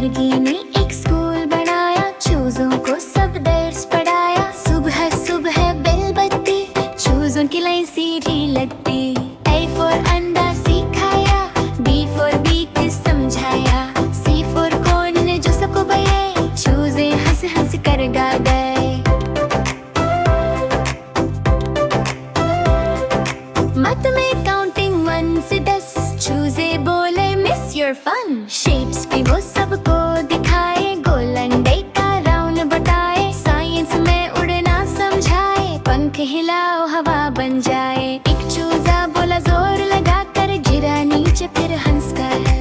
जिंदगी ने एक स्कूल बनाया, चूजों को सब दर्स पढ़ाया। सुबह सुबह बेल बत्ती, चूजों की लाइन सीधी लगती। A for अंडा सिखाया, B for beak समझाया, C for कौन ने जो सबको बयाए, चूजे हंस हंस कर गा गए। मत में काउंटिंग 1 से 10, चूजे बोले मिस योर फन। शेप्स भी वो सबको दिखाए, गोल अंडे का राउंड बताए। साइंस में उड़ना समझाए, पंख हिलाओ हवा बन जाए। एक चूजा बोला जोर लगा कर, गिरा नीचे फिर हंस कर।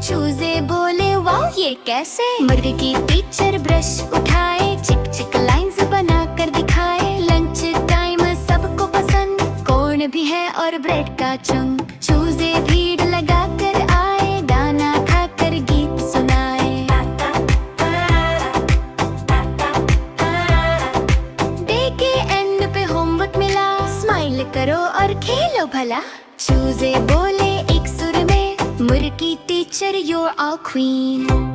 चूजे बोले वाओ ये कैसे। मुर्ग की टीचर ब्रश उठाए, चिक चिक लाइंस बना कर दिखाए। लंच टाइम सबको पसंद, कौन भी है और ब्रेड का चंग। चूजे भीड़ लगा कर आए, दाना खाकर गीत सुनाए। डे के एंड पे होमवर्क मिला, स्माइल करो और खेलो भला। चूजे बोले एक सुर में, मुर्गी टीचर you're our queen।